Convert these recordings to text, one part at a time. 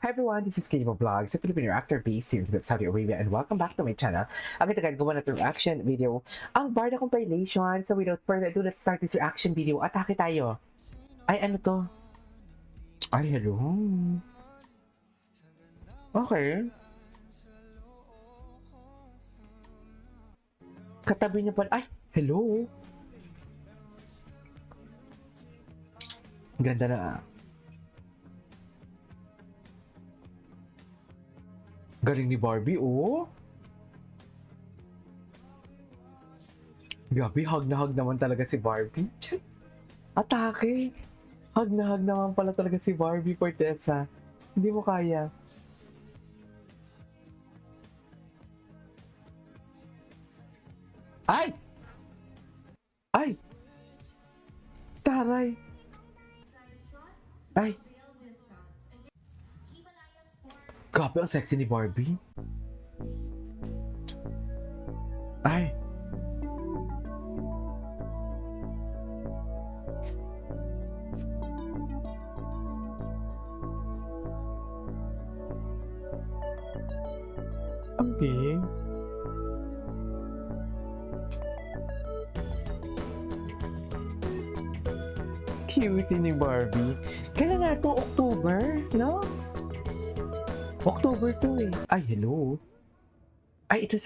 Hi everyone, this is Kimo Vlogs, a Filipino actor based here in Saudi Arabia, and welcome back to my channel. Agad gawa na itong reaction video, ang Barda compilation. So without further ado, let's start this reaction video. Atake tayo. Ay, ano to? Ay, hello. Okay. Katabi niya pala. Ay, hello. Ganda na. Galing ni Barbie, oh. Gabi, hug na hug naman talaga si Barbie. Atake. Hug na hug naman pala talaga si Barbie, Fortesa. Hindi mo kaya. Ay! Ay! Taray! Ay! Grabe, ang sexy ni Barbie. Ay! Okay. Cute ni Barbie. Kailan na ito? October? No? October 2 eh. Ay, hello. Ay, ito.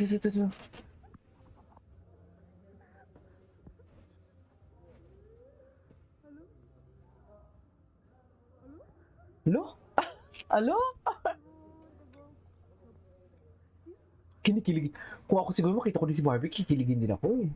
Hello? Hello? Kinikilig. Kung ako siguro makita ko din si Barbie, kikiligin din ako eh.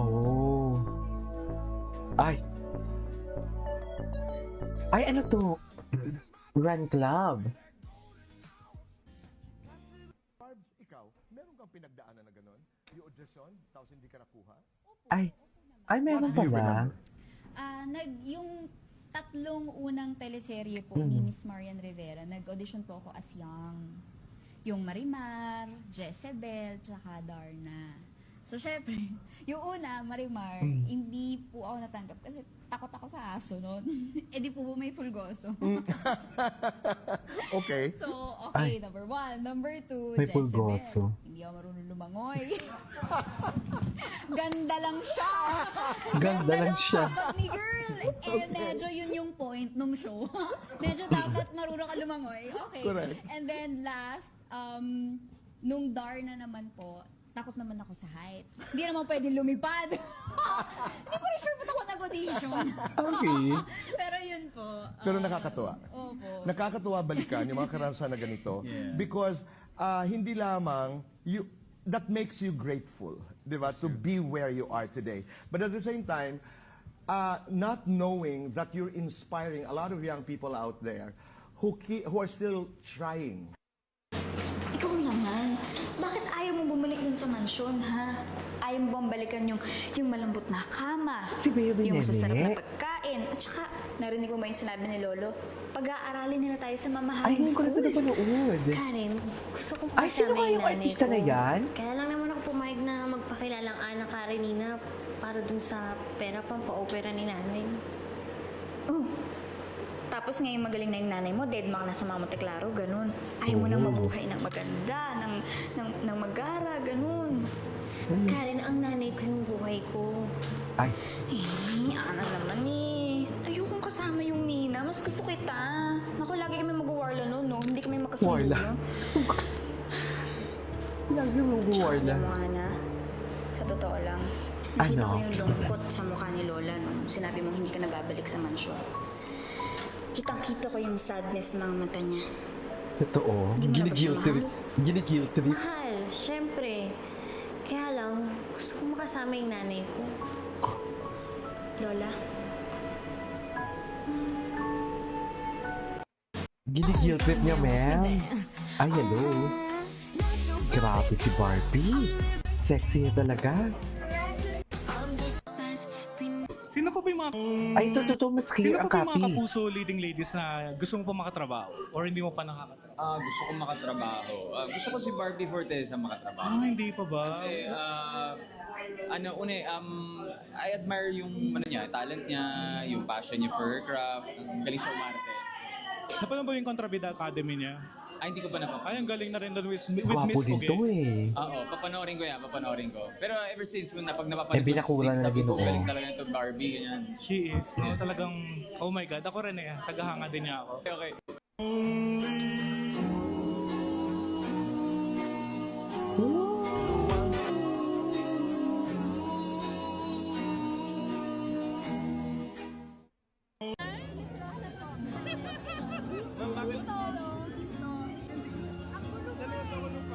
Oh. Ay. Ay, ano to? Run Club. Barbs, ikaw, meron kang pinagdaanan na gano'n? Yung audition, tapos hindi ka nakuha? Ay. Ay, meron What do you pala. remember? Yung tatlong unang teleserye po ni Miss Marian Rivera, nag-audition po ako as Young. Yung Marimar, Jezebel, tsaka Darna. So, syempre, yung una, Marimar, hindi po ako natanggap kasi takot ako sa aso noon. Eh di po may pulgoso. Okay. So, okay, Ay. number one. Number two, May Jezebel. pulgoso. Hindi ako marunong lumangoy. Ganda lang siya. Ganda lang siya. Dapat ni girl. Eh, medyo yun yung point nung show. Medyo dapat marunong ka lumangoy. Okay. Correct. And then last, nung Darna naman po, takot naman ako sa heights. Hindi naman pwede lumipad. Hindi ko rin sure ba't ako nag-audition. Okay. Pero yun po. Pero nakakatuwa. Opo. Nakakatuwa balikan yung mga karanasan na ganito because hindi lamang that makes you grateful, di ba, to be where you are today. But at the same time, not knowing that you're inspiring a lot of young people out there who are still trying. Ikaw naman, bakit ayaw mo bumalik dun sa mansyon, ha? Ayaw mo bang balikan yung malambot na kama? Si Baby yung masasarap Nene. na pagkain? At saka, narinig mo ba yung sinabi ni Lolo? Pag-aaralin nila tayo sa Ay, mamahaling hindi ko na ito school. napanood. Karen, gusto kong Ay, sino pakisama nga yung nanay artista ko. na yan? Kaya lang naman ako pumayag na magpakilalang anak Karenina para dun sa pera pang pa-opera ni nanay. Oh. Tapos ngayon magaling na yung nanay mo, dead ka na sa Mama Claro, ganun. Ayaw mo nang mabuhay ng maganda, ng magara, ganun. Karen, ang nanay ko yung buhay ko. Ay, Ano naman eh. Ayokong kasama yung Nina. Mas gusto kita. Naku, lagi kami mag-warla noon, no? Hindi kami makasundo. Warla? no? lagi mo buwarla. Alam mo, Ana, sa totoo lang, nakita Ano? ko yung lungkot sa mukha ni Lola nung sinabi mong hindi ka na babalik sa mansyon. Kitang-kita ko yung sadness ng mga mata niya. Totoo. Hindi mo na ba siya Ginigil trip. Ginigil trip. Mahal, syempre. Kaya lang, gusto ko makasama yung nanay ko. Lola, Ginigil trip niya, ma'am. Ay, hello. Grabe si Barbie. Sexy niya talaga. Sino pa ba yung mga Ay, ito, mas Sino clear pa ang ba yung mga copy. kapuso leading ladies na gusto mo pa makatrabaho or hindi mo pa nakakatrabaho? Gusto ko makatrabaho. Gusto ko si Barbie Forteza makatrabaho. Hindi pa ba? Kasi, I admire yung niya, talent niya, yung passion niya for her craft. Ang galing siya umarte. Napanood ba yung Contrabida Academy niya? Hindi ko pa napapanood. Ay, ang galing na rin doon with Gwapo Miss din to Uge. eh. Oo, papanoorin ko. Pero ever since pag napapanood binakura na sabi ko, Ginoo. galing talaga ito Barbie, ganyan. She is. Talagang, oh my God. Ako rin eh. Tagahanga din niya ako. Okay.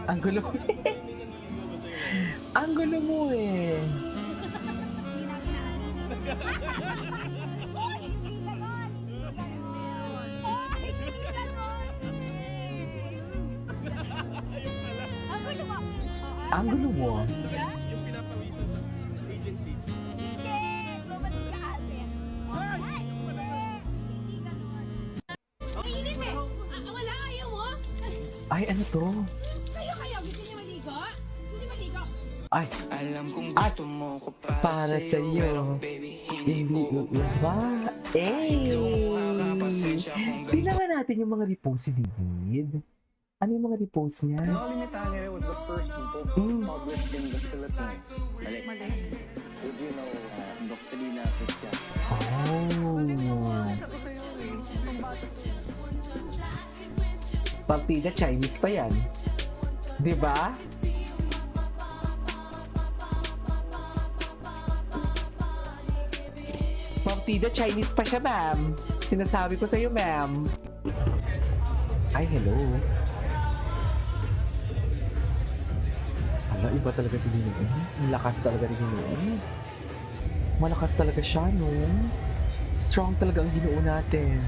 Ang gulo. Ang gulo mo eh. Ang gulo mo. Yung pinapawisan ng agency. Ay, ano to? Ay, Alam kong At gusto mo ko para sa iyo. baby, Hindi ko iba. makakapasensya kung Tingnan natin yung mga repost ni David. Ano yung mga repost niya? Nakalimitahan was the first book published in the Philippines. Mali. Would you know Doctrina Christian? Oh. Partida Chinese pa yan. Di ba? Partida Chinese pa siya, ma'am. Sinasabi ko sa'yo, ma'am. Ay, hello. Ala, iba talaga si Ginoon. Ang lakas talaga ni Ginoon. Malakas talaga siya, no? Strong talaga ang Ginoo natin.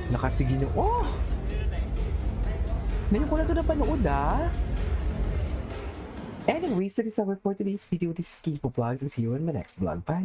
Nakasigino. Oh! Ngayon ko na ito napanood, ah. Anyways, that is our for today's video. This is Kiko Vlogs and see you in my next vlog. Bye!